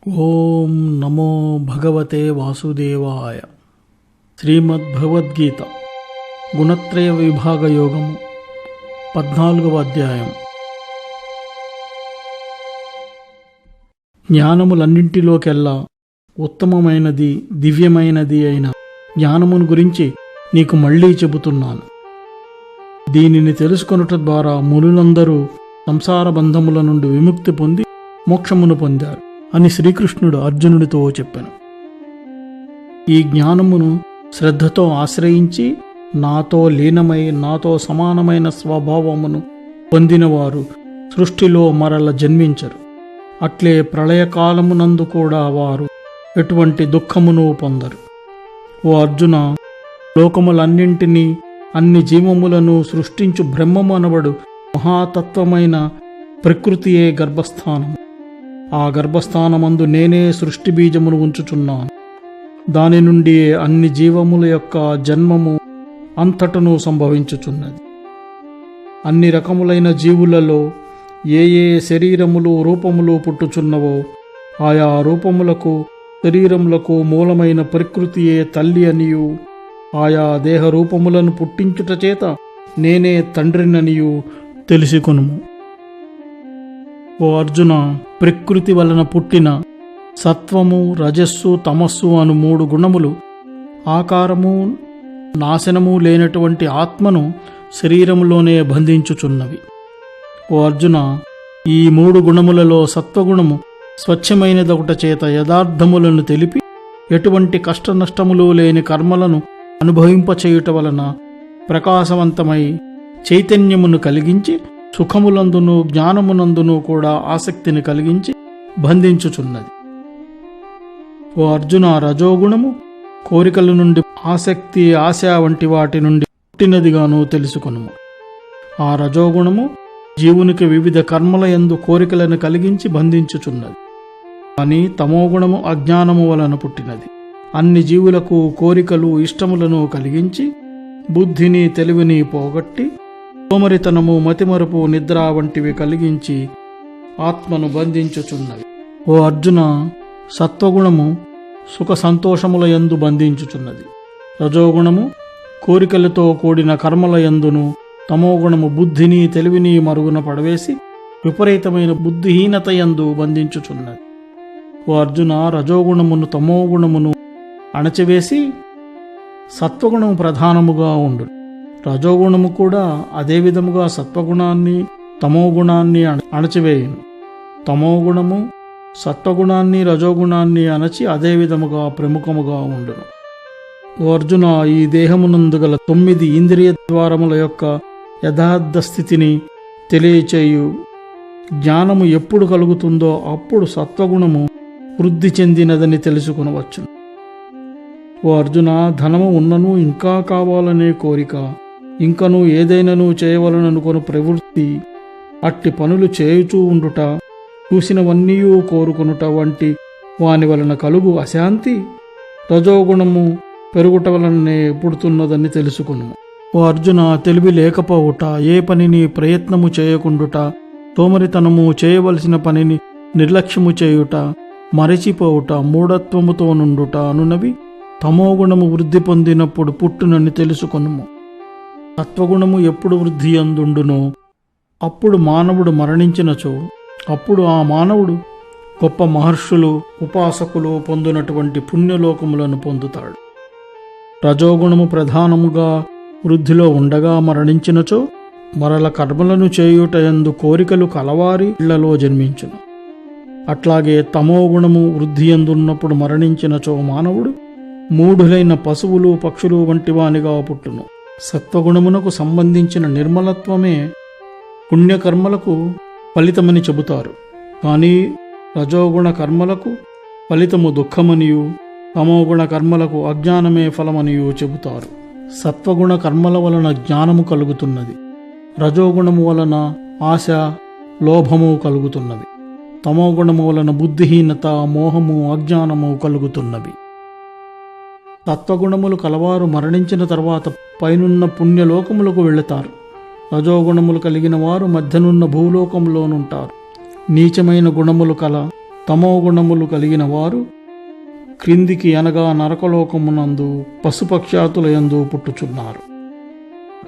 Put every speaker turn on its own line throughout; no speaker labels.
ఓం నమో భగవతే వాసుదేవాయ. శ్రీమద్భగవద్గీత గుణత్రయ విభాగ యోగము 14వ అధ్యాయం. జ్ఞానములన్నింటిలోకెల్లా ఉత్తమమైనది దివ్యమైనది అయిన జ్ఞానమును గురించి నీకు మళ్ళీ చెబుతున్నాను. దీనిని తెలుసుకొనుట ద్వారా మునులందరూ సంసార బంధముల నుండి విముక్తి పొంది మోక్షమును పొందారు అని శ్రీకృష్ణుడు అర్జునుడితో చెప్పాను. ఈ జ్ఞానమును శ్రద్ధతో ఆశ్రయించి నాతో లీనమై నాతో సమానమైన స్వభావమును పొందినవారు సృష్టిలో మరల జన్మించరు. అట్లే ప్రళయకాలమునందు కూడా వారు ఎటువంటి దుఃఖమును పొందరు. ఓ అర్జున, లోకములన్నింటినీ అన్ని జీవములను సృష్టించు బ్రహ్మము అనబడు మహాతత్వమైన ప్రకృతియే గర్భస్థానము. ఆ గర్భస్థానమందు నేనే సృష్టి బీజమును ఉంచుచున్నాను. దాని నుండి అన్ని జీవముల యొక్క జన్మము అంతటను సంభవించుచున్నది. అన్ని రకములైన జీవులలో ఏ ఏ శరీరములు రూపములు పుట్టుచున్నవో ఆయా రూపములకు శరీరములకు మూలమైన ప్రకృతియే తల్లి అనియు, ఆయా దేహ రూపములను పుట్టించుట చేత నేనే తండ్రిననియు తెలుసుకొనుము. ఓ అర్జున, ప్రకృతి వలన పుట్టిన సత్వము రజస్సు తమస్సు అను 3 గుణములు ఆకారము నాశనము లేనటువంటి ఆత్మను శరీరములోనే బంధించుచున్నవి. ఓ అర్జున, ఈ 3 గుణములలో సత్వగుణము స్వచ్ఛమైనదొకట చేత యథార్థములను తెలిపి ఎటువంటి కష్టనష్టములు లేని కర్మలను అనుభవింపచేయుట వలన ప్రకాశవంతమై చైతన్యమును కలిగించి సుఖములందును జ్ఞానమునందును కూడా ఆసక్తిని కలిగించి బంధించుచున్నది. ఓ అర్జున, రజోగుణము కోరికల నుండి ఆసక్తి ఆశ వంటి వాటి నుండి పుట్టినదిగాను తెలుసుకొనుము. ఆ రజోగుణము జీవునికి వివిధ కర్మల యందు కోరికలను కలిగించి బంధించుచున్నది. కానీ తమోగుణము అజ్ఞానము వలన పుట్టినది. అన్ని జీవులకు కోరికలు ఇష్టములను కలిగించి బుద్ధిని తెలివిని పోగొట్టి సోమరితనము మతిమరుపు నిద్ర వంటివి కలిగించి ఆత్మను బంధించుచున్నవి. ఓ అర్జున, సత్వగుణము సుఖ సంతోషముల యందు బంధించుచున్నది. రజోగుణము కోరికలతో కూడిన కర్మల యందును, తమోగుణము బుద్ధిని తెలివిని మరుగున పడవేసి విపరీతమైన బుద్ధిహీనత యందు బంధించుచున్నది. ఓ అర్జున, రజోగుణమును తమోగుణమును అణచివేసి సత్వగుణము ప్రధానముగా ఉండు. రజోగుణము కూడా అదే విధముగా సత్వగుణాన్ని తమోగుణాన్ని అణచివేయును. తమోగుణము సత్వగుణాన్ని రజోగుణాన్ని అణచి అదే విధముగా ప్రముఖముగా ఉండును. ఓ అర్జున, ఈ దేహమునందు గల 9 ఇంద్రియ ద్వారముల యొక్క యథార్థ స్థితిని తెలియచేయు జ్ఞానము ఎప్పుడు కలుగుతుందో అప్పుడు సత్వగుణము వృద్ధి చెందినదని తెలుసుకొనవచ్చు. ఓ అర్జున, ధనము ఉన్నను ఇంకా కావాలనే కోరిక, ఇంకనూ ఏదైనాను చేయవలననుకొను ప్రవృత్తి, అట్టి పనులు చేయుచూ ఉండుట, చూసినవన్నీ కోరుకొనుట వంటి వాని వలన కలుగు అశాంతి రజోగుణము పెరుగుట వలననే పుడుతున్నదని తెలుసుకును. ఓ అర్జున, తెలివి లేకపోవుట, ఏ పనిని ప్రయత్నము చేయకుండుట, సోమరితనము చేయవలసిన పనిని నిర్లక్ష్యము చేయుట, మరచిపోవుట, మూఢత్వముతో నుండుట అనునవి తమోగుణము వృద్ధి పొందినప్పుడు పుట్టునని తెలుసుకొనుము. సత్వగుణము ఎప్పుడు వృద్ధి అందుండునో అప్పుడు మానవుడు మరణించినచో అప్పుడు ఆ మానవుడు గొప్ప మహర్షులు ఉపాసకులు పొందినటువంటి పుణ్యలోకములను పొందుతాడు. రజోగుణము ప్రధానముగా వృద్ధిలో ఉండగా మరణించినచో మరల కర్మలను చేయుటయందు కోరికలు కలవారి ఇళ్లలో జన్మించును. అట్లాగే తమోగుణము వృద్ధి ఎందున్నప్పుడు మరణించినచో మానవుడు మూఢులైన పశువులు పక్షులు వంటి వానిగా పుట్టును. సత్వగుణమునకు సంబంధించిన నిర్మలత్వమే పుణ్యకర్మలకు ఫలితమని చెబుతారు. కానీ రజోగుణ కర్మలకు ఫలితము దుఃఖమనియు, తమోగుణ కర్మలకు అజ్ఞానమే ఫలమనియు చెబుతారు. సత్వగుణ కర్మల వలన జ్ఞానము కలుగుతున్నది. రజోగుణము వలన ఆశ లోభము కలుగుతున్నవి. తమోగుణము వలన బుద్ధిహీనత మోహము అజ్ఞానము కలుగుతున్నవి. సత్వగుణములు కలవారు మరణించిన తర్వాత పైనున్న పుణ్యలోకములకు వెళతారు. రజోగుణములు కలిగిన వారు మధ్యనున్న భూలోకంలోనుంటారు. నీచమైన గుణములు కల తమో గుణములు కలిగిన వారు క్రిందికి అనగా నరకలోకమునందు పశుపక్షాతులయందు పుట్టుచున్నారు.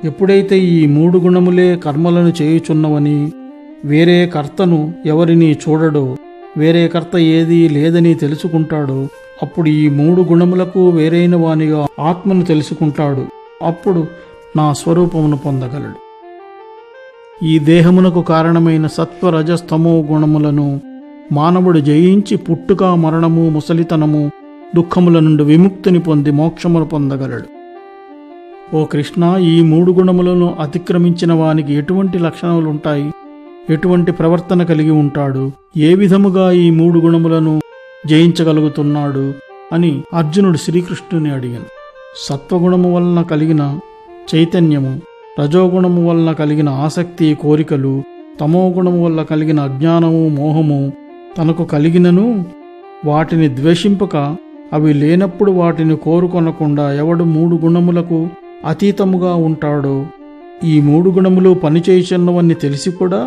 ఎప్పుడైతే ఈ 3 గుణములే కర్మలను చేయుచున్నవని, వేరే కర్తను ఎవరిని చూడడో, వేరే కర్త ఏదీ లేదని తెలుసుకుంటాడో, అప్పుడు ఈ 3 గుణములకు వేరైన వానిగా ఆత్మను తెలుసుకుంటాడు. అప్పుడు నా స్వరూపమును పొందగలడు. ఈ దేహమునకు కారణమైన సత్వ రజస్తమో గుణములను మానవుడు జయించి పుట్టుక, మరణము, ముసలితనము, దుఃఖముల నుండి విముక్తిని పొంది మోక్షమును పొందగలడు. ఓ కృష్ణ, ఈ 3 గుణములను అతిక్రమించిన వానికి ఎటువంటి లక్షణాలుంటాయి? ఎటువంటి ప్రవర్తన కలిగి ఉంటాడు? ఏ విధముగా ఈ 3 గుణములను జయించగలుగుతున్నాడు అని అర్జునుడు శ్రీకృష్ణుని అడిగాను. సత్వగుణము వలన కలిగిన చైతన్యము, రజోగుణము వలన కలిగిన ఆసక్తి, కోరికలు, తమోగుణము వల్ల కలిగిన అజ్ఞానము, మోహము తనకు కలిగినను వాటిని ద్వేషింపక, అవి లేనప్పుడు వాటిని కోరుకొనకుండా ఎవడు 3 గుణములకు అతీతముగా ఉంటాడో, ఈ 3 గుణములు పనిచేయుచున్నవన్నీ తెలిసి కూడా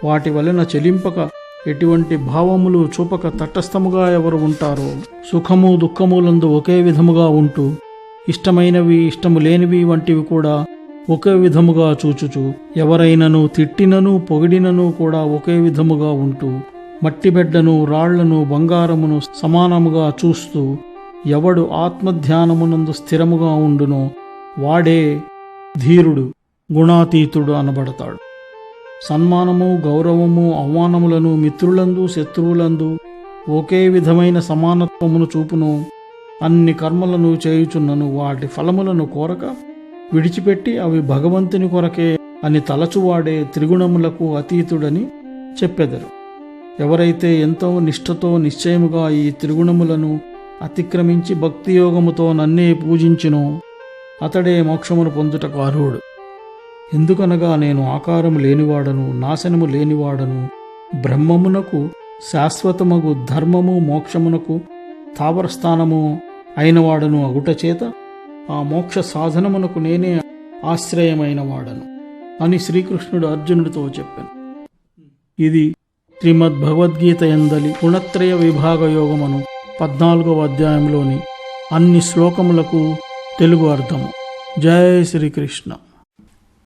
వాటి వలన చెలింపక, ఎటువంటి భావములు చూపక తటస్థముగా ఎవరు ఉంటారో, సుఖము దుఃఖములందు ఒకే విధముగా ఉంటూ, ఇష్టమైనవి ఇష్టము లేనివి వంటివి కూడా ఒకే విధముగా చూచుచు, ఎవరైనను తిట్టినను పొగిడినను కూడా ఒకే విధముగా ఉంటూ, మట్టిబెడ్డను రాళ్లను బంగారమును సమానముగా చూస్తూ, ఎవడు ఆత్మధ్యానమునందు స్థిరముగా ఉండునో వాడే ధీరుడు, గుణాతీతుడు అనబడతాడు. సన్మానము, గౌరవము, అవమానములను మిత్రులందు శత్రువులందు ఒకే విధమైన సమానత్వమును చూపును. అన్ని కర్మలను చేయుచున్నను వాటి ఫలములను కోరక విడిచిపెట్టి అవి భగవంతుని కొరకే అని తలచువాడే త్రిగుణములకు అతీతుడని చెప్పెదరు. ఎవరైతే ఎంతో నిష్ఠతో నిశ్చయముగా ఈ త్రిగుణములను అతిక్రమించి భక్తియోగముతో నన్నే పూజించునో అతడే మోక్షమును పొందుటకు అర్హుడు. ఎందుకనగా నేను ఆకారము లేనివాడను, నాశనము లేనివాడను, బ్రహ్మమునకు శాశ్వతమగు ధర్మము, మోక్షమునకు స్థావరస్థానము అయినవాడను అగుటచేత ఆ మోక్ష సాధనమునకు నేనే ఆశ్రయమైన వాడను అని శ్రీకృష్ణుడు అర్జునుడితో చెప్పాను. ఇది శ్రీమద్భగవద్గీత యందలి గుణత్రయ విభాగ యోగమును 14వ అధ్యాయంలోని అన్ని శ్లోకములకు తెలుగు అర్థము. జై శ్రీకృష్ణ.